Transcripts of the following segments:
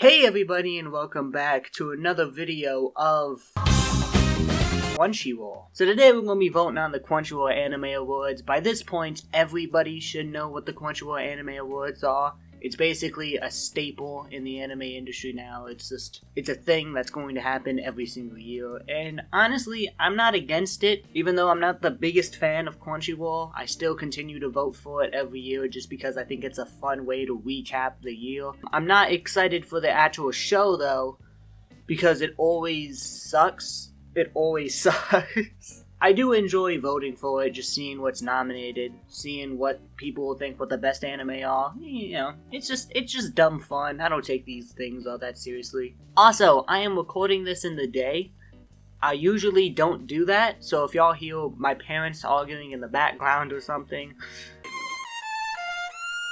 Hey everybody, and welcome back to another video of Crunchyroll. So today we're going to be voting on the Crunchyroll Anime Awards. By this point, everybody should know what the Crunchyroll Anime Awards are. It's basically a staple in the anime industry now. It's a thing that's going to happen every single year. And honestly, I'm not against it. Even though I'm not the biggest fan of Crunchyroll, I still continue to vote for it every year just because I think it's a fun way to recap the year. I'm not excited for the actual show though, because it always sucks. It always sucks. I do enjoy voting for it, just seeing what's nominated, seeing what people think what the best anime are. You know, it's just dumb fun. I don't take these things all that seriously. Also, I am recording this in the day. I usually don't do that, so if y'all hear my parents arguing in the background or something,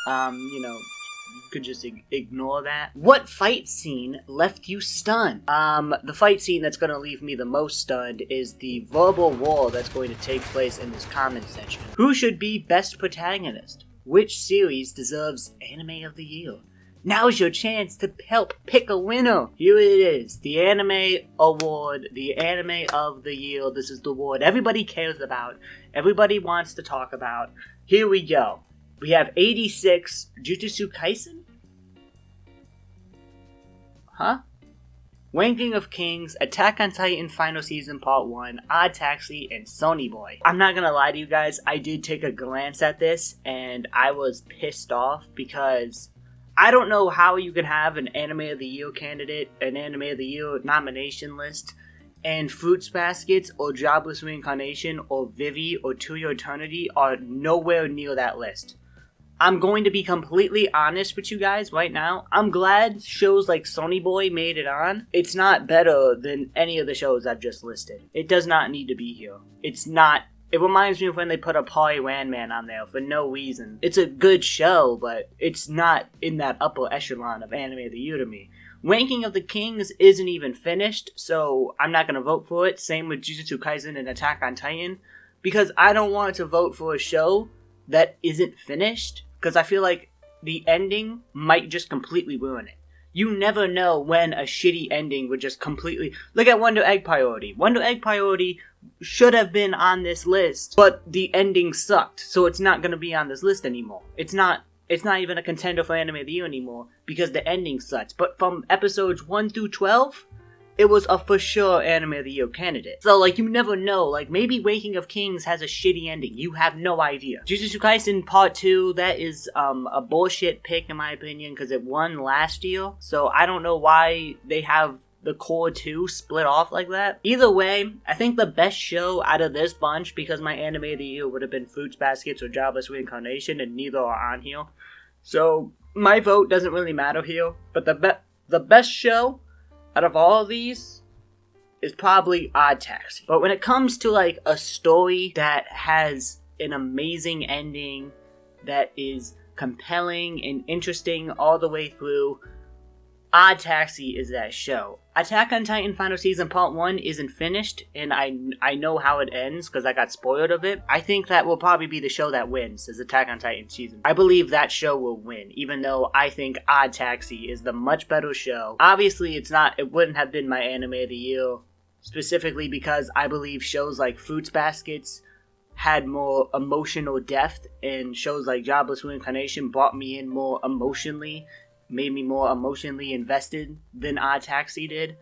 you could just ignore that. What fight scene left you stunned? The fight scene that's gonna leave me the most stunned is the verbal war that's going to take place in this comment section. Who should be best protagonist? Which series deserves Anime of the Year? Now's your chance to help pick a winner. Here it is, the Anime Award, the Anime of the Year. This is the award everybody cares about, everybody wants to talk about. Here we go. We have 86, Jujutsu Kaisen? Huh? Ranking of Kings, Attack on Titan Final Season Part 1, Odd Taxi, and Sonny Boy. I'm not gonna lie to you guys, I did take a glance at this, and I was pissed off because I don't know how you can have an Anime of the Year candidate, an Anime of the Year nomination list, and Fruits Baskets, or Jobless Reincarnation, or Vivi, or To Your Eternity are nowhere near that list. I'm going to be completely honest with you guys right now. I'm glad shows like Sonny Boy made it on. It's not better than any of the shows I've just listed. It does not need to be here. It's not. It reminds me of when they put a Polly Man on there for no reason. It's a good show, but it's not in that upper echelon of Anime of the Year to me. Ranking of the Kings isn't even finished, so I'm not going to vote for it. Same with Jujutsu Kaisen and Attack on Titan, because I don't want to vote for a show that isn't finished, because I feel like the ending might just completely ruin it. You never know when a shitty ending would just completely... Look at Wonder Egg Priority. Wonder Egg Priority should have been on this list, but the ending sucked, so it's not going to be on this list anymore. It's not even a contender for Anime of the Year anymore, because the ending sucks. But from episodes 1 through 12... it was a for sure Anime of the Year candidate. So, you never know. Maybe Waking of Kings has a shitty ending. You have no idea. Jujutsu Kaisen Part 2, that is a bullshit pick in my opinion, because it won last year. So, I don't know why they have the core 2 split off like that. Either way, I think the best show out of this bunch, because my Anime of the Year would have been Fruits Baskets or Jobless Reincarnation, and neither are on here. So, my vote doesn't really matter here. But the best show out of all of these is probably Odd Taxi. But when it comes to a story that has an amazing ending, that is compelling and interesting all the way through, Odd Taxi is that show. Attack on Titan Final Season Part 1 isn't finished, and I know how it ends because I got spoiled of it. I think that will probably be the show that wins, is Attack on Titan season. I believe that show will win, even though I think Odd Taxi is the much better show. Obviously, it wouldn't have been my Anime of the Year, specifically because I believe shows like Fruits Baskets had more emotional depth, and shows like Jobless Reincarnation brought me in more emotionally, made me more emotionally invested than Odd Taxi did.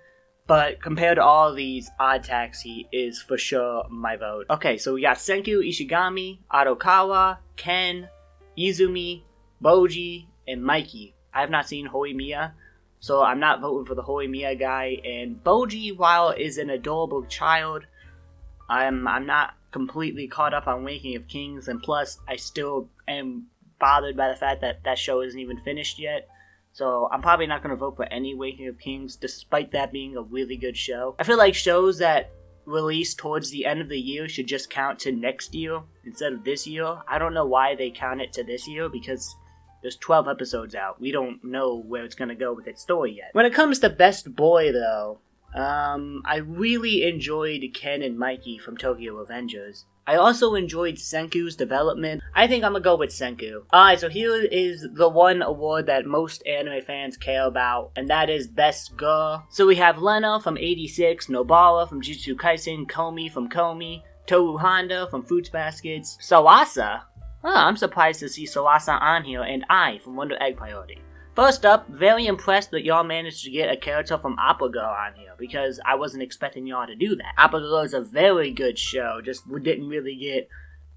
But compared to all of these, Odd Taxi is for sure my vote. Okay, so we got Senku Ishigami, Adokawa, Ken, Izumi, Boji, and Mikey. I have not seen Horimiya, so I'm not voting for the Horimiya guy. And Boji, while is an adorable child, I'm not completely caught up on Waking of Kings, and plus I still am bothered by the fact that that show isn't even finished yet. So I'm probably not going to vote for any Waking of Kings, despite that being a really good show. I feel like shows that release towards the end of the year should just count to next year instead of this year. I don't know why they count it to this year, because there's 12 episodes out. We don't know where it's going to go with its story yet. When it comes to Best Boy, though, I really enjoyed Ken and Mikey from Tokyo Avengers. I also enjoyed Senku's development. I think I'm gonna go with Senku. Alright, so here is the one award that most anime fans care about, and that is Best Girl. So we have Lena from 86, Nobara from Jujutsu Kaisen, Komi from Komi, Toru Honda from Fruits Baskets, Sawasa. I'm surprised to see Sawasa on here, and I from Wonder Egg Priority. First up, very impressed that y'all managed to get a character from Opera Girl on here, because I wasn't expecting y'all to do that. Opera Girl is a very good show, just didn't really get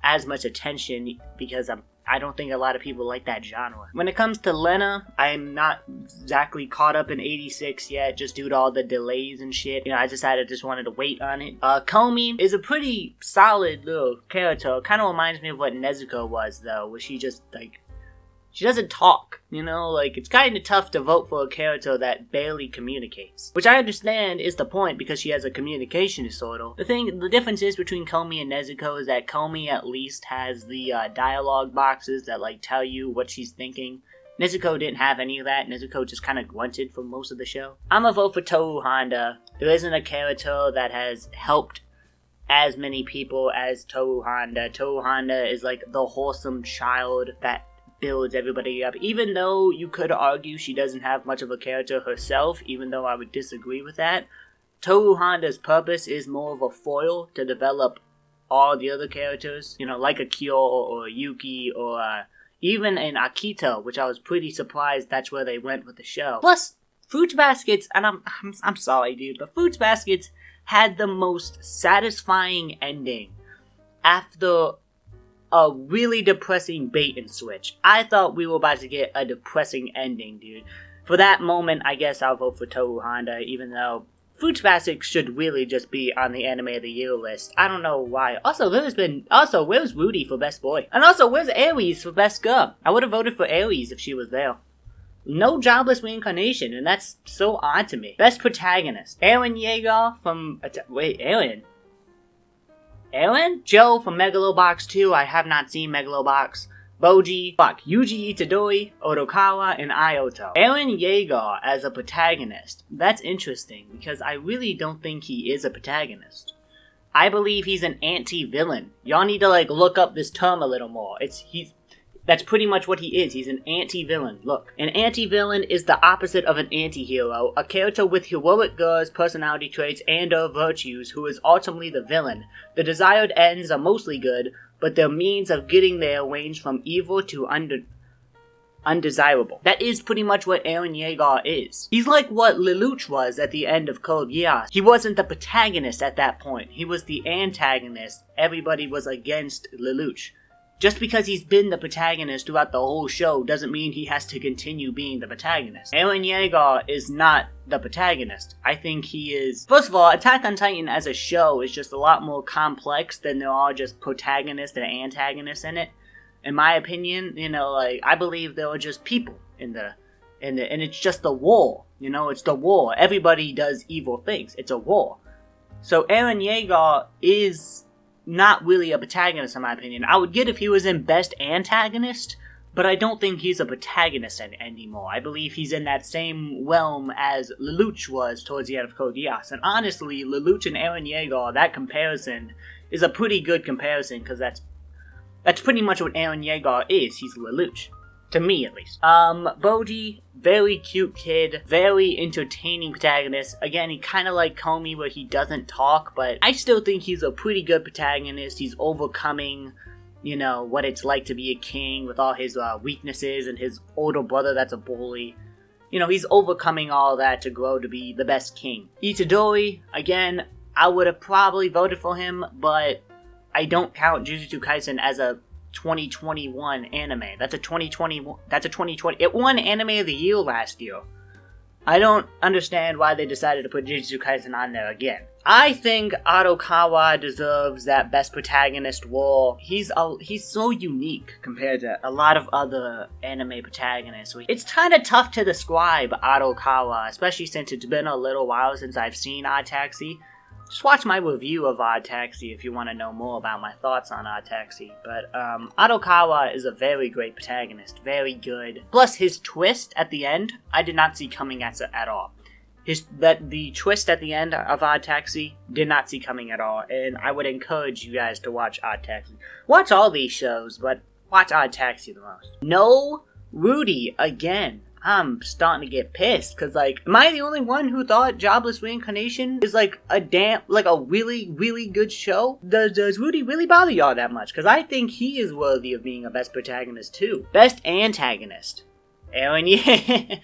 as much attention because I don't think a lot of people like that genre. When it comes to Lena, I'm not exactly caught up in 86 yet, just due to all the delays and shit. I decided I just wanted to wait on it. Komi is a pretty solid little character. Kind of reminds me of what Nezuko was, though, where she just, she doesn't talk, it's kind of tough to vote for a character that barely communicates. Which I understand is the point because she has a communication disorder. The difference is between Komi and Nezuko is that Komi at least has the dialogue boxes that tell you what she's thinking. Nezuko didn't have any of that. Nezuko just kind of grunted for most of the show. I'm gonna vote for Toru Honda. There isn't a character that has helped as many people as Toru Honda. Toru Honda is the wholesome child that builds everybody up, even though you could argue she doesn't have much of a character herself, even though I would disagree with that. Toru Honda's purpose is more of a foil to develop all the other characters, like a Kyo or a Yuki or even an Akito, which I was pretty surprised that's where they went with the show. Plus, Fruits Baskets, and I'm sorry dude, but Fruits Baskets had the most satisfying ending after a really depressing bait and switch. I thought we were about to get a depressing ending, dude. For that moment, I guess I'll vote for Toru Honda, even though Fruits Baskets should really just be on the Anime of the Year list. I don't know why. Also, where's Rudy for Best Boy? And also, where's Aries for Best Girl? I would have voted for Aries if she was there. No jobless reincarnation, and that's so odd to me. Best Protagonist. Eren Yeager from... Eren? Joe from Megalobox 2, I have not seen Megalobox. Boji, Yuji Itadori, Odokawa, and Ioto. Eren Yeager as a protagonist. That's interesting, because I really don't think he is a protagonist. I believe he's an anti-villain. Y'all need to, look up this term a little more. That's pretty much what he is. He's an anti-villain. Look, an anti-villain is the opposite of an anti-hero, a character with heroic goals, personality traits, and/or virtues who is ultimately the villain. The desired ends are mostly good, but their means of getting there range from evil to undesirable. That is pretty much what Eren Yeager is. He's like what Lelouch was at the end of Code Geass. He wasn't the protagonist at that point. He was the antagonist. Everybody was against Lelouch. Just because he's been the protagonist throughout the whole show doesn't mean he has to continue being the protagonist. Eren Yeager is not the protagonist. I think he is... First of all, Attack on Titan as a show is just a lot more complex than there are just protagonists and antagonists in it. In my opinion, I believe there are just people and it's just the war. It's the war. Everybody does evil things. It's a war. So Eren Yeager is not really a protagonist in my opinion. I would get if he was in Best Antagonist, but I don't think he's a protagonist anymore. I believe he's in that same realm as Lelouch was towards the end of Code Geass. And honestly, Lelouch and Eren Yeager, that comparison is a pretty good comparison, because that's pretty much what Eren Yeager is. He's Lelouch. To me, at least. Boji, very cute kid, very entertaining protagonist. Again, he kind of like Komi where he doesn't talk, but I still think he's a pretty good protagonist. He's overcoming, what it's like to be a king with all his weaknesses and his older brother that's a bully. He's overcoming all that to grow to be the best king. Itadori, again, I would have probably voted for him, but I don't count Jujutsu Kaisen as a 2021 anime. That's a 2020. It won Anime of the Year last year. I don't understand why they decided to put Jujutsu Kaisen on there again. I think Odokawa deserves that Best Protagonist role. He's so unique compared to a lot of other anime protagonists. It's kind of tough to describe Odokawa, especially since it's been a little while since I've seen Odd Taxi. Just watch my review of Odd Taxi if you want to know more about my thoughts on Odd Taxi. But Odokawa is a very great protagonist, very good. Plus his twist at the end, I did not see coming at all. the twist at the end of Odd Taxi did not see coming at all, and I would encourage you guys to watch Odd Taxi. Watch all these shows, but watch Odd Taxi the most. No Rudy again. I'm starting to get pissed, cause like, am I the only one who thought Jobless Reincarnation is like a really, really good show? Does Rudy really bother y'all that much? Cause I think he is worthy of being a best protagonist too. Best antagonist. Aaron, yeah.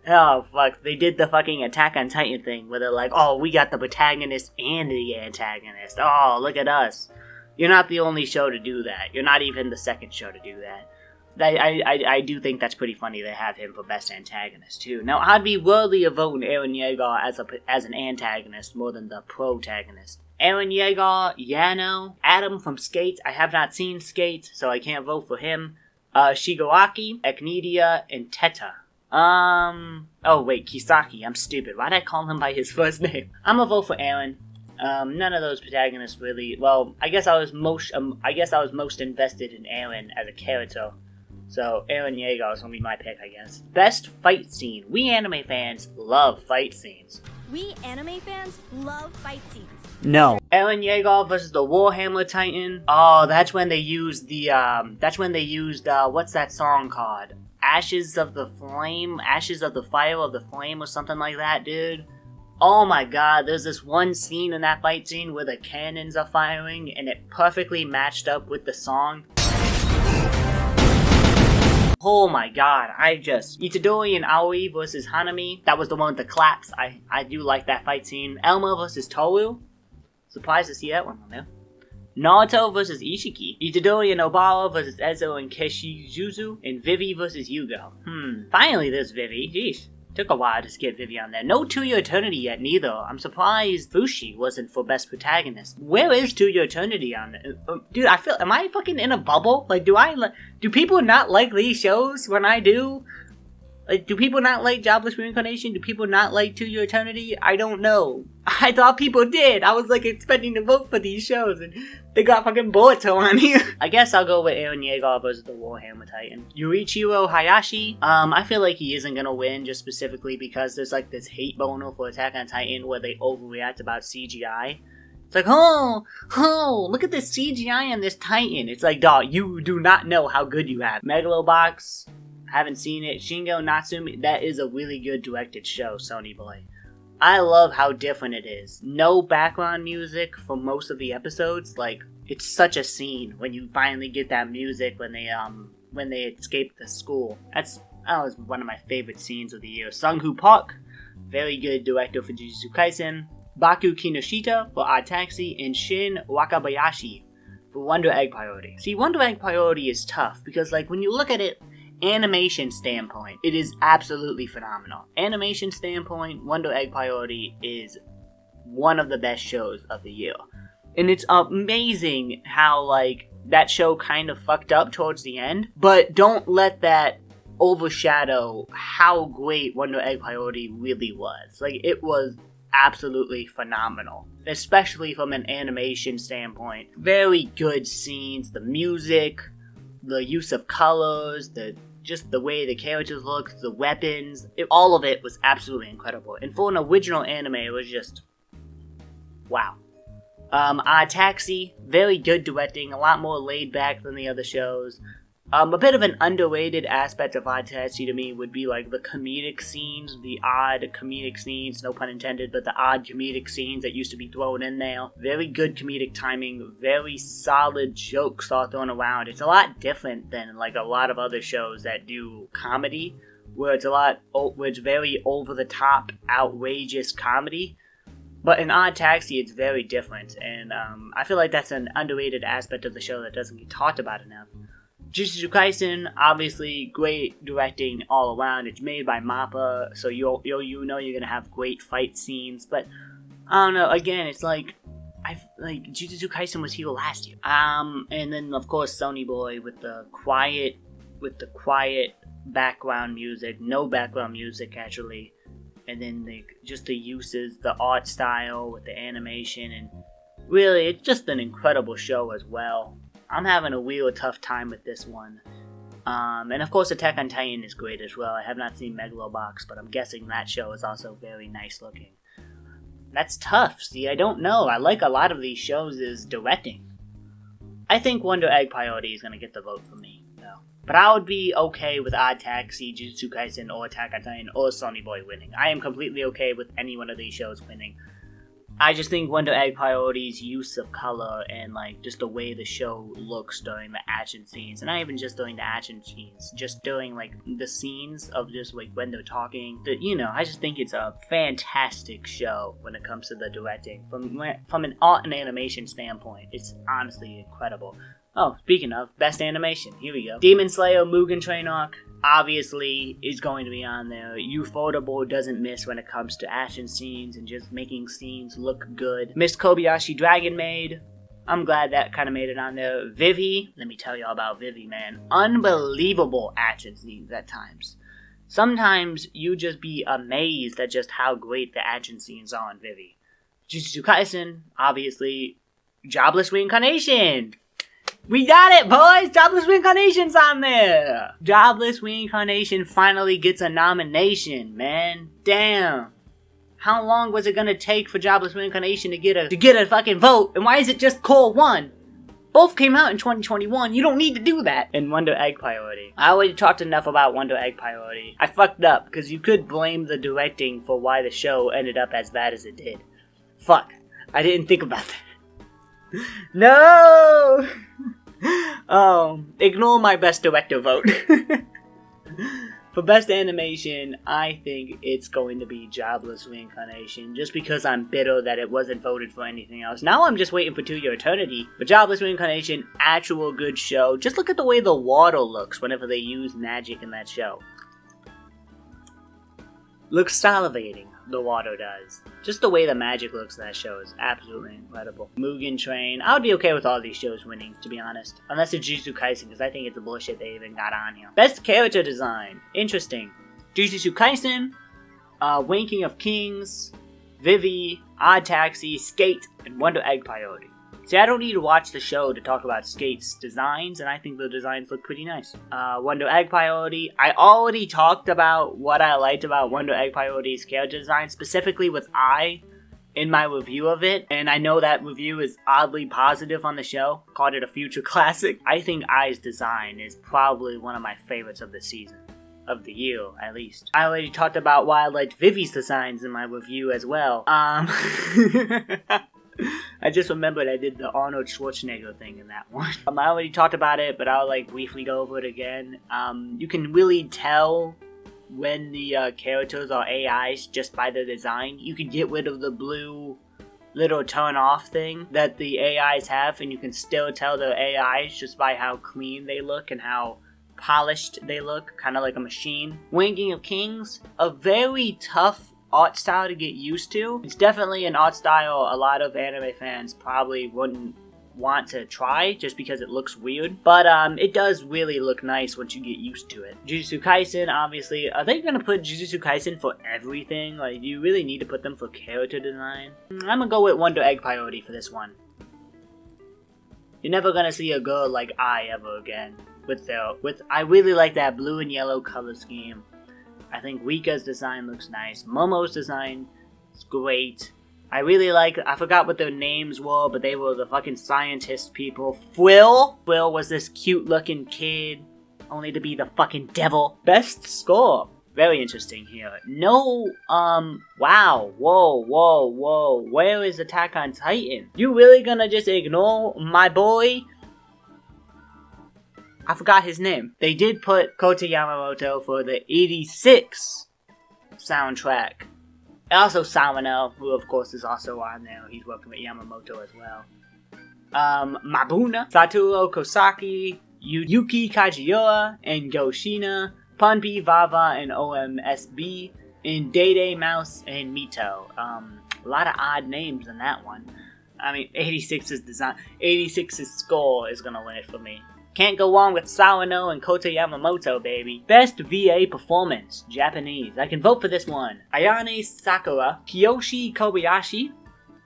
Oh, fuck. They did the fucking Attack on Titan thing where they're like, oh, we got the protagonist and the antagonist. Oh, look at us. You're not the only show to do that. You're not even the second show to do that. I do think that's pretty funny they have him for best antagonist, too. Now, I'd be worthy of voting Eren Yeager as an antagonist more than the protagonist. Eren Yeager, Yano, Adam from Skates. I have not seen Skates, so I can't vote for him. Shigaraki, Echnidia, and Teta. Oh wait, Kisaki, I'm stupid. Why'd I call him by his first name? I'm gonna vote for Eren. None of those protagonists really, well, I guess I was most invested in Eren as a character. So, Eren Yeager is gonna be my pick, I guess. Best fight scene. We anime fans love fight scenes. We anime fans love fight scenes. No. Eren Yeager versus the Warhammer Titan. Oh, that's when they used what's that song called? Ashes of the Fire of the Flame or something like that, dude. Oh my god, there's this one scene in that fight scene where the cannons are firing and it perfectly matched up with the song. Oh my god, Itadori and Aoi versus Hanami. That was the one with the claps. I do like that fight scene. Elma versus Toru. Surprised to see that one on there. Naruto vs. Ishiki. Itadori and Obara vs. Ezo and Keshizuzu. And Vivi vs. Yugo. Finally there's Vivi. Jeez. Took a while to get Vivi on there. No To Your Eternity yet neither. I'm surprised Fushi wasn't for best protagonist. Where is To Your Eternity on there? Dude, am I fucking in a bubble? Like, do people not like these shows when I do? Like, do people not like Jobless Reincarnation? Do people not like To Your Eternity? I don't know. I thought people did. I was like expecting to vote for these shows and they got fucking Boruto on here. I guess I'll go with Eren Yeager versus the Warhammer Titan. Yurichiro Hayashi. I feel like he isn't gonna win just specifically because there's like this hate boner for Attack on Titan where they overreact about CGI. It's like, oh, look at this CGI on this Titan. It's like, dog, you do not know how good you have. Megalobox. Haven't seen it. Shingo Natsumi, that is a really good directed show, Sony Boy. I love how different it is. No background music for most of the episodes. Like, it's such a scene when you finally get that music when they escape the school. That was one of my favorite scenes of the year. Sung-Hoo Park, very good director for Jujutsu Kaisen. Baku Kinoshita for Odd Taxi, and Shin Wakabayashi for Wonder Egg Priority. See, Wonder Egg Priority is tough because, like, when you look at it, animation standpoint, it is absolutely phenomenal. Animation standpoint, Wonder Egg Priority is one of the best shows of the year. And it's amazing how, like, that show kind of fucked up towards the end, but don't let that overshadow how great Wonder Egg Priority really was. Like, it was absolutely phenomenal, especially from an animation standpoint. Very good scenes, the music, the use of colors, just the way the characters look, the weapons, all of it was absolutely incredible. And for an original anime, it was just wow. Odd Taxi, very good directing, a lot more laid back than the other shows. A bit of an underrated aspect of Odd Taxi to me would be like the comedic scenes, the odd comedic scenes, no pun intended, but the odd comedic scenes that used to be thrown in there. Very good comedic timing, very solid jokes all thrown around. It's a lot different than like a lot of other shows that do comedy, where it's very over the top, outrageous comedy. But in Odd Taxi, it's very different, and I feel like that's an underrated aspect of the show that doesn't get talked about enough. Jujutsu Kaisen, obviously great directing all around. It's made by MAPPA, so you know you're gonna have great fight scenes. But I don't know. Again, it's like Jujutsu Kaisen was here last year. And then of course Sony Boy with the quiet background music, no background music actually, and then just the uses, the art style with the animation, and really it's just an incredible show as well. I'm having a real tough time with this one. And of course Attack on Titan is great as well. I have not seen Megalobox, but I'm guessing that show is also very nice looking. That's tough. See, I don't know. I like a lot of these shows is directing. I think Wonder Egg Priority is going to get the vote for me, though. But I would be okay with Odd Taxi, Jujutsu Kaisen, or Attack on Titan, or Sonny Boy winning. I am completely okay with any one of these shows winning. I just think Wonder Egg Priority's use of color and like just the way the show looks during the action scenes, and not even just during the action scenes, just during like the scenes of just like when they're talking. I just think it's a fantastic show when it comes to the directing. From an art and animation standpoint, it's honestly incredible. Oh, speaking of best animation, here we go. Demon Slayer Mugen Train arc obviously is going to be on there. Ufotable doesn't miss when it comes to action scenes and just making scenes look good. Miss Kobayashi Dragon Maid, I'm glad that kind of made it on there. Vivi, let me tell y'all about Vivi, man. Unbelievable action scenes at times. Sometimes you just be amazed at just how great the action scenes are on Vivi. Jujutsu Kaisen, obviously, Jobless Reincarnation. We got it, boys! Jobless Reincarnation's on there! Jobless Reincarnation finally gets a nomination, man. Damn. How long was it gonna take for Jobless Reincarnation to get a fucking vote? And why is it just Core 1? Both came out in 2021. You don't need to do that. And Wonder Egg Priority. I already talked enough about Wonder Egg Priority. I fucked up, because you could blame the directing for why the show ended up as bad as it did. Fuck. I didn't think about that. No! Ignore my best director vote. For best animation, I think it's going to be Jobless Reincarnation, just because I'm bitter that it wasn't voted for anything else. Now I'm just waiting for To Your Eternity. But Jobless Reincarnation, actual good show. Just look at the way the water looks whenever they use magic in that show. Looks salivating, the water does. Just the way the magic looks in that show is absolutely incredible. Mugen Train, I would be okay with all these shows winning, to be honest. Unless it's Jujutsu Kaisen, because I think it's a bullshit they even got on here. Best character design, interesting. Jujutsu Kaisen, Wanking of Kings, Vivi, Odd Taxi, Skate, and Wonder Egg Priority. See, I don't need to watch the show to talk about Skate's designs, and I think the designs look pretty nice. Wonder Egg Priority, I already talked about what I liked about Wonder Egg Priority's character design, specifically with Ai, in my review of it, and I know that review is oddly positive on the show, called it a future classic. I think Ai's design is probably one of my favorites of the season. Of the year, at least. I already talked about why I liked Vivi's designs in my review as well. I just remembered I did the Arnold Schwarzenegger thing in that one. I already talked about it, but I'll briefly go over it again. You can really tell when the characters are AIs just by their design. You can get rid of the blue little turn off thing that the AIs have, and you can still tell they're AIs just by how clean they look and how polished they look, kind of like a machine. Wanking of Kings, a very tough art style to get used to. It's definitely an art style a lot of anime fans probably wouldn't want to try just because it looks weird, but it does really look nice once you get used to it. Jujutsu Kaisen, obviously, are they gonna put Jujutsu Kaisen for everything? Like, do you really need to put them for character design? I'm gonna go with Wonder Egg Priority for this one. You're never gonna see a girl like Ai ever again. I really like that blue and yellow color scheme. I think Rika's design looks nice. Momo's design is great. I forgot what their names were, but they were the fucking scientist people. Will was this cute looking kid, only to be the fucking devil. Best score. Very interesting here. No, wow, whoa. Where is Attack on Titan? You really gonna just ignore my boy? I forgot his name. They did put Kota Yamamoto for the 86 soundtrack. And also Sawano, who of course is also on there. He's working with Yamamoto as well. Mabuna, Satoru Kosaki, Yuki Kajiura, and Goshina, Punpi, Vava, and OMSB, and Dede, Mouse, and Mito. A lot of odd names in that one. I mean, 86's score is gonna win it for me. Can't go wrong with Sawano and Kota Yamamoto, baby. Best VA performance, Japanese. I can vote for this one. Ayane Sakura, Kiyoshi Kobayashi,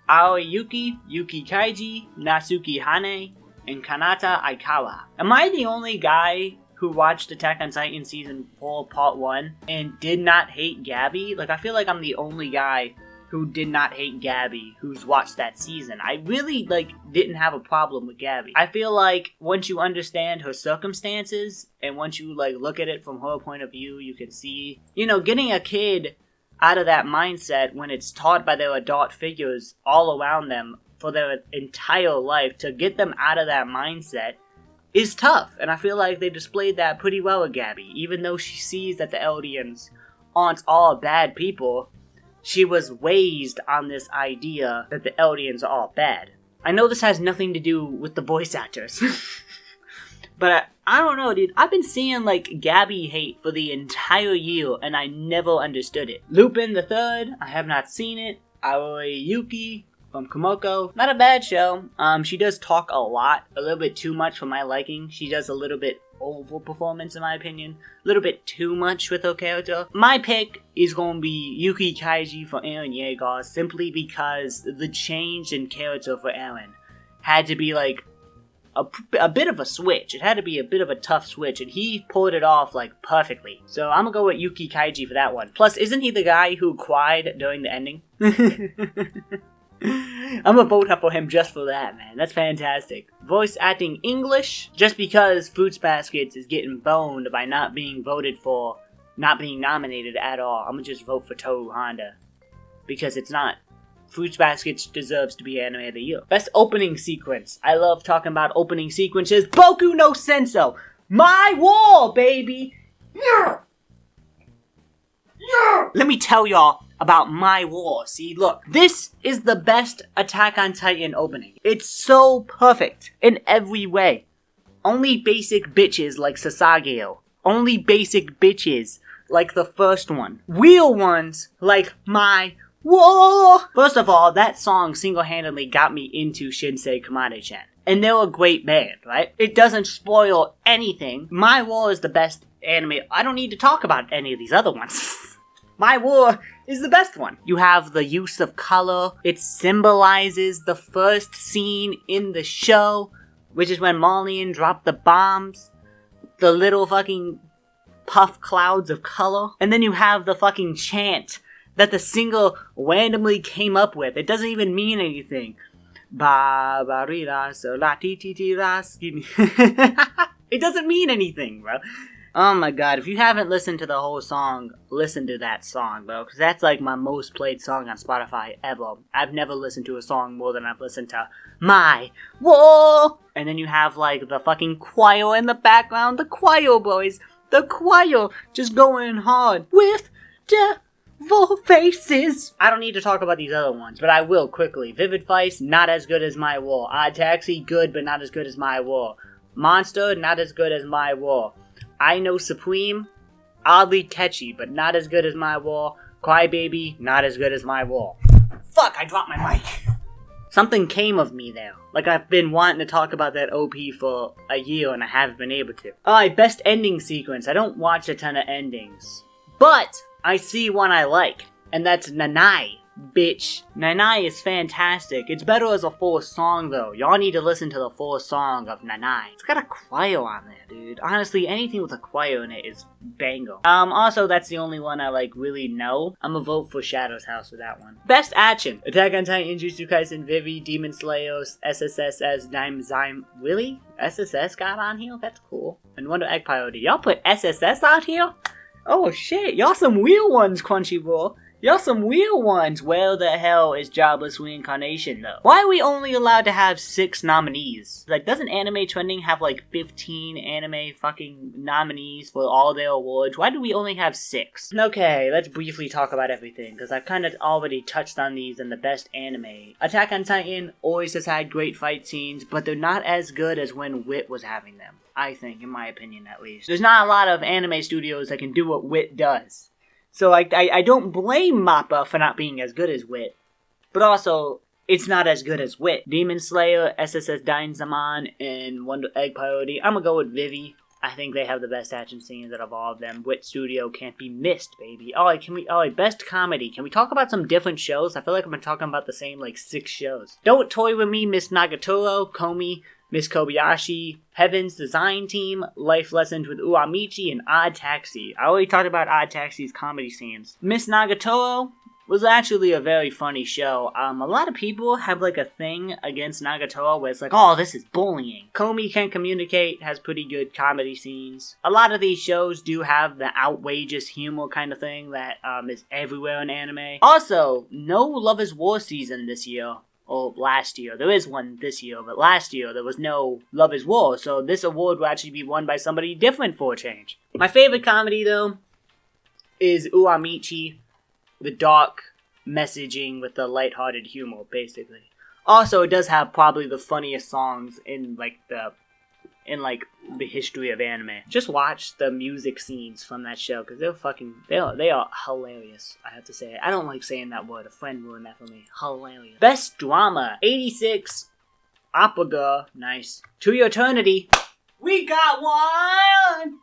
Aoi Yuki, Yuki Kaiji, Natsuki Hane, and Kanata Aikawa. Am I the only guy who watched Attack on Titan Season 4 Part 1 and did not hate Gabby. Like, I feel like I'm the only guy who did not hate Gabby who's watched that season. I really, didn't have a problem with Gabby. I feel like once you understand her circumstances and once you, look at it from her point of view, you can see, getting a kid out of that mindset when it's taught by their adult figures all around them for their entire life, to get them out of that mindset is tough, and I feel like they displayed that pretty well with Gabby. Even though she sees that the Eldians aren't all bad people, she was raised on this idea that the Eldians are all bad. I know this has nothing to do with the voice actors, but I don't know, dude. I've been seeing, Gabby hate for the entire year, and I never understood it. Lupin the Third, I have not seen it. Aoi Yuki from Kumoko, not a bad show. She does talk a lot, a little bit too much for my liking. She does a little bit over performance in my opinion, a little bit too much with her character. My pick is going to be Yuki Kaiji for Eren Yeager, simply because the change in character for Eren had to be a bit of a switch. It had to be a bit of a tough switch, and he pulled it off perfectly. So I'm gonna go with Yuki Kaiji for that one. Plus, isn't he the guy who cried during the ending? I'm gonna vote for him just for that, man. That's fantastic. Voice acting English, just because Fruits Baskets is getting boned by not being voted for, not being nominated at all. I'm gonna just vote for Toru Honda, because it's not. Fruits Baskets deserves to be Anime of the Year. Best opening sequence. I love talking about opening sequences. Boku no Senso! My war, baby! Yeah! Yeah! Let me tell y'all about My War. See, look, this is the best Attack on Titan opening. It's so perfect in every way. Only basic bitches like Sasageo. Only basic bitches like the first one. Real ones like My War. First of all, that song single-handedly got me into Shinsei Kamade-chan. And they're a great band, right? It doesn't spoil anything. My War is the best anime. I don't need to talk about any of these other ones. My War is the best one. You have the use of color. It symbolizes the first scene in the show, which is when Marleyan dropped the bombs. The little fucking puff clouds of color. And then you have the fucking chant that the singer randomly came up with. It doesn't even mean anything. Ba ba ri ra so la ti ti ti ra. It doesn't mean anything, bro. Oh my god, if you haven't listened to the whole song, listen to that song, bro. Because that's my most played song on Spotify ever. I've never listened to a song more than I've listened to My War. And then you have the fucking choir in the background. The choir, boys. The choir just going hard with devil faces. I don't need to talk about these other ones, but I will quickly. Vivid Vice, not as good as My War. Odd Taxi, good, but not as good as My War. Monster, not as good as My War. I Know Supreme, oddly catchy, but not as good as My War. Crybaby, not as good as My War. Fuck, I dropped my mic. Something came of me there. I've been wanting to talk about that OP for a year and I haven't been able to. Alright, best ending sequence. I don't watch a ton of endings, but I see one I like, and that's Nanai. Bitch. Nanai is fantastic. It's better as a full song, though. Y'all need to listen to the full song of Nanai. It's got a choir on there, dude. Honestly, anything with a choir in it is bango. Also, that's the only one I, really know. I'm gonna vote for Shadow's House for that one. Best action. Attack on Titan, Jujutsu Kaisen, Vivi, Demon Slayer, SSS as Dime Zyme. Really? SSS got on here? That's cool. And Wonder Egg Priority. Y'all put SSS out here? Oh, shit. Y'all some real ones, Crunchyroll. Y'all some real ones. Where the hell is Jobless Reincarnation, though? Why are we only allowed to have 6 nominees? Doesn't Anime Trending have 15 anime fucking nominees for all their awards? Why do we only have 6? Okay, let's briefly talk about everything, because I've kind of already touched on these in the best anime. Attack on Titan always has had great fight scenes, but they're not as good as when Wit was having them. I think, in my opinion at least. There's not a lot of anime studios that can do what Wit does. So I don't blame Mappa for not being as good as Wit, but also, it's not as good as Wit. Demon Slayer, SSS Dain Zaman, and Wonder Egg Priority. I'm gonna go with Vivi. I think they have the best action scenes out of all of them. Wit Studio can't be missed, baby. Best comedy. Can we talk about some different shows? I feel like I've been talking about the same, 6 shows. Don't Toy With Me, Miss Nagatoro, Komi, Miss Kobayashi, Heaven's Design Team, Life Lessons with Uamichi, and Odd Taxi. I already talked about Odd Taxi's comedy scenes. Miss Nagatoro was actually a very funny show. A lot of people have like a thing against Nagatoro where it's like, oh, this is bullying. Komi Can Communicate has pretty good comedy scenes. A lot of these shows do have the outrageous humor kind of thing that is everywhere in anime. Also, no Love is War season this year. Or last year. There is one this year, but last year there was no Love is War, so this award will actually be won by somebody different for a change. My favorite comedy, though, is Uamichi. The dark messaging with the lighthearted humor, basically. Also, it does have probably the funniest songs in the history of anime. Just watch the music scenes from that show because they are hilarious. I have to say, I don't like saying that word. A friend ruined that for me. Hilarious. Best drama: 86, Opera, nice. To Your Eternity. We got one.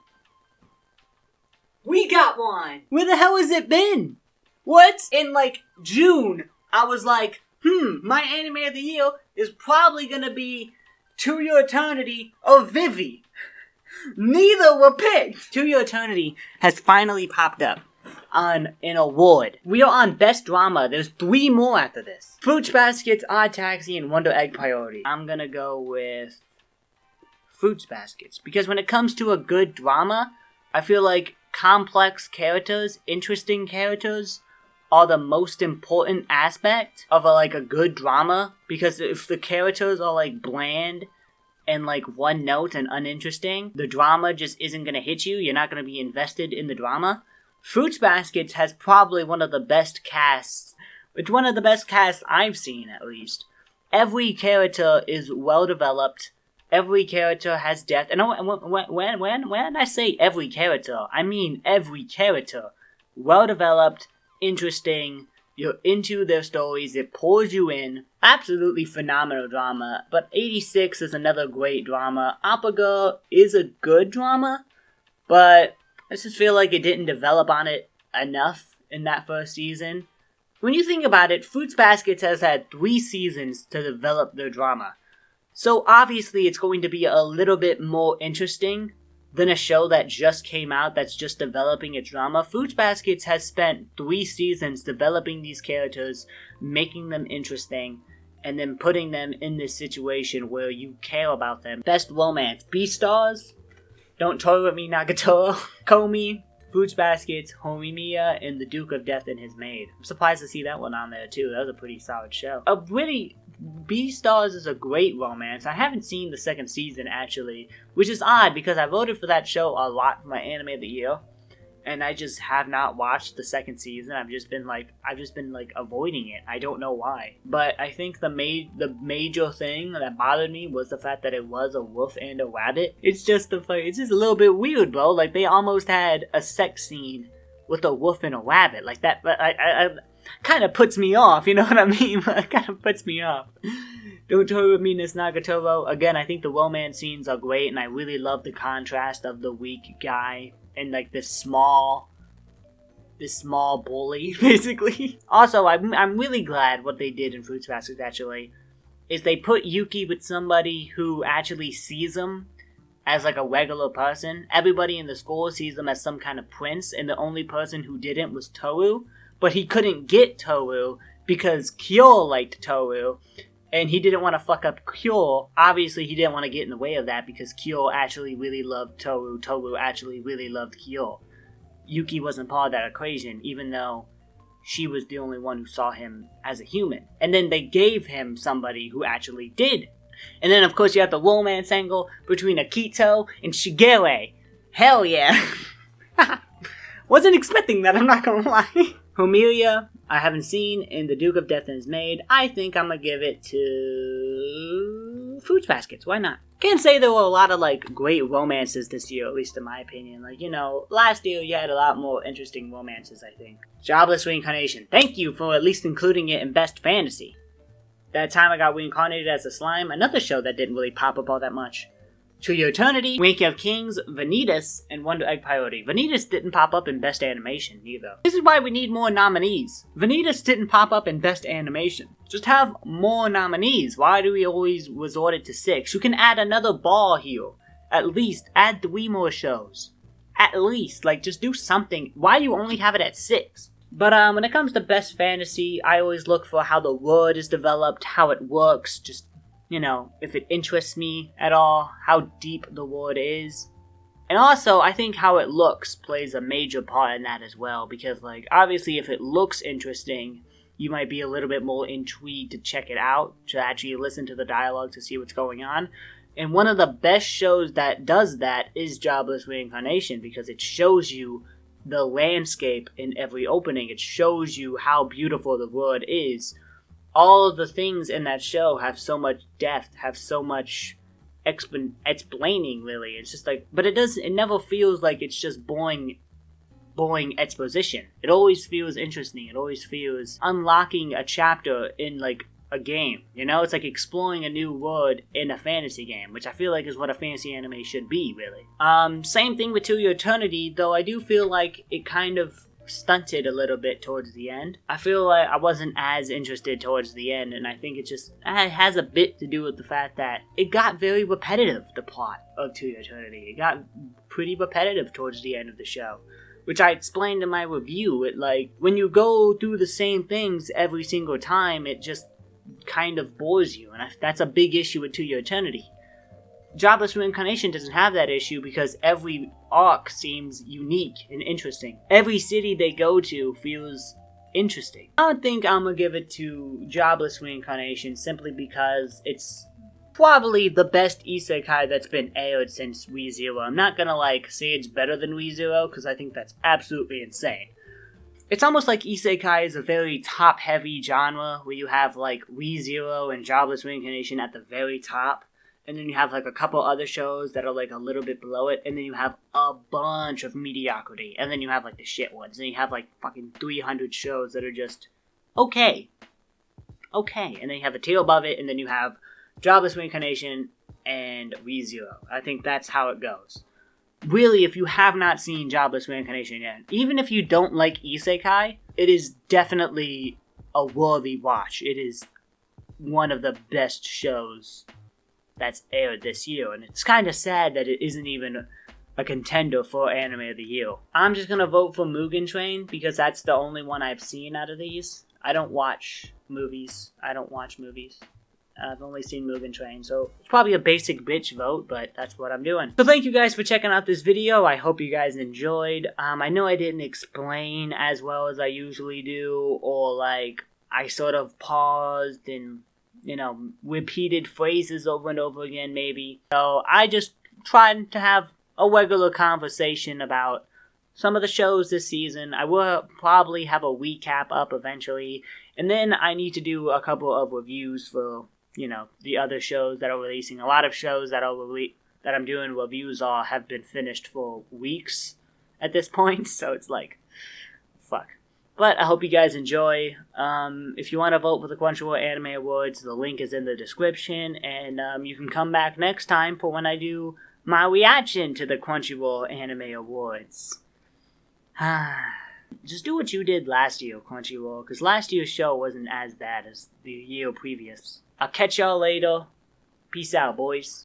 We got one. Where the hell has it been? What? In June, I was like, my anime of the year is probably gonna be To Your Eternity or Vivi. Neither were picked. To Your Eternity has finally popped up on an award. We are on Best Drama. There's 3 more after this. Fruits Baskets, Odd Taxi, and Wonder Egg Priority. I'm gonna go with Fruits Baskets. Because when it comes to a good drama, I feel like complex characters, interesting characters, are the most important aspect of a good drama, because if the characters are bland and one note and uninteresting, the drama just isn't gonna hit you. You're not gonna be invested in the drama. Fruits Baskets has probably one of the best casts. It's one of the best casts I've seen, at least. Every character is well developed. Every character has depth. And when I say every character, I mean every character. Well developed, interesting, you're into their stories, it pulls you in. Absolutely phenomenal drama. But 86 is another great drama. Opera is a good drama, but I just feel like it didn't develop on it enough in that first season. When you think about it, Fruits Baskets has had 3 seasons to develop their drama. So obviously it's going to be a little bit more interesting than a show that just came out that's just developing its drama. Fruits Baskets has spent 3 seasons developing these characters, making them interesting, and then putting them in this situation where you care about them. Best romance: Beastars, Don't Toy With Me Nagatoro, Komi, Fruits Baskets, Horimiya, and The Duke of Death and His Maid. I'm surprised to see that one on there too. That was a pretty solid show. Beastars is a great romance. I haven't seen the second season, actually, which is odd because I voted for that show a lot for my anime of the year, and I just have not watched the second season. I've just been avoiding it. I don't know why, but I think the major thing that bothered me was the fact that it was a wolf and a rabbit. It's just a little bit weird, bro. They almost had a sex scene with a wolf and a rabbit like that. But I kind of puts me off, you know what I mean? It kind of puts me off. Don't Toy With Me, Miss Nagatoro. Again, I think the romance scenes are great, and I really love the contrast of the weak guy and this small bully, basically. Also, I'm really glad what they did in Fruits Basket, actually, is they put Yuki with somebody who actually sees him as a regular person. Everybody in the school sees him as some kind of prince, and the only person who didn't was Toru. But he couldn't get Toru because Kyo liked Toru, and he didn't want to fuck up Kyo. Obviously, he didn't want to get in the way of that because Kyo actually really loved Toru. Toru actually really loved Kyo. Yuki wasn't part of that equation, even though she was the only one who saw him as a human. And then they gave him somebody who actually did. And then, of course, you have the romance angle between Akito and Shigere. Hell yeah. Wasn't expecting that, I'm not gonna lie. Horimiya, I haven't seen, and The Duke of Death and His Maid. I think I'm gonna give it to Fruits Baskets. Why not? Can't say there were a lot of great romances this year, at least in my opinion. Last year you had a lot more interesting romances, I think. Jobless Reincarnation. Thank you for at least including it in Best Fantasy. That time I got reincarnated as a slime. Another show that didn't really pop up all that much. To Your Eternity, Ranking of Kings, Vanitas, and Wonder Egg Priority. Vanitas didn't pop up in Best Animation either. This is why we need more nominees. Vanitas didn't pop up in Best Animation. Just have more nominees. Why do we always resort it to 6? You can add another ball here. At least add 3 more shows. At least, like, just do something. Why do you only have it at 6? But when it comes to Best Fantasy, I always look for how the world is developed, how it works, just, you know, if it interests me at all, how deep the world is. And also, I think how it looks plays a major part in that as well, because, like, obviously if it looks interesting, you might be a little bit more intrigued to check it out, to actually listen to the dialogue to see what's going on. And one of the best shows that does that is Jobless Reincarnation, because it shows you the landscape in every opening. It shows you how beautiful the world is. All of the things in that show have so much depth, have so much explaining, really. It's just like, but it never feels like it's just boring exposition. It always feels interesting. It always feels unlocking a chapter in, like, a game, you know? It's like exploring a new world in a fantasy game, which I feel like is what a fantasy anime should be, really. Same thing with To Your Eternity, though I do feel like it kind of stunted a little bit towards the end. I feel like I wasn't as interested towards the end, and I think it has a bit to do with the fact that it got very repetitive, the plot of To Your Eternity. It got pretty repetitive towards the end of the show, which I explained in my review. It, like, when you go through the same things every single time, it just kind of bores you, and that's a big issue with To Your Eternity. Jobless Reincarnation doesn't have that issue because every arc seems unique and interesting. Every city they go to feels interesting. I don't think I'm gonna give it to Jobless Reincarnation simply because it's probably the best isekai that's been aired since ReZero. I'm not gonna, like, say it's better than ReZero, because I think that's absolutely insane. It's almost like isekai is a very top-heavy genre, where you have, like, ReZero and Jobless Reincarnation at the very top, and then you have, like, a couple other shows that are, like, a little bit below it, and then you have a bunch of mediocrity, and then you have, like, the shit ones, and you have, like, fucking 300 shows that are just okay, and then you have a tier above it, and then you have Jobless Reincarnation and ReZero. I think that's how it goes. Really, if you have not seen Jobless Reincarnation yet, even if you don't like isekai, it is definitely a worthy watch. It is one of the best shows that's aired this year, and it's kind of sad that it isn't even a contender for Anime of the Year. I'm just gonna vote for Mugen Train, because that's the only one I've seen out of these. I don't watch movies. I've only seen Mugen Train, so it's probably a basic bitch vote, but that's what I'm doing. So thank you guys for checking out this video. I hope you guys enjoyed. I know I didn't explain as well as I usually do, or, like, I sort of paused and, you know, repeated phrases over and over again, maybe. So I just tried to have a regular conversation about some of the shows this season. I will probably have a recap up eventually, and then I need to do a couple of reviews for, you know, the other shows that are releasing. A lot of shows that I'm doing reviews on have been finished for weeks at this point, so it's like, fuck. But I hope you guys enjoy. If you want to vote for the Crunchyroll Anime Awards, the link is in the description, and you can come back next time for when I do my reaction to the Crunchyroll Anime Awards. Just do what you did last year, Crunchyroll, because last year's show wasn't as bad as the year previous. I'll catch y'all later. Peace out, boys.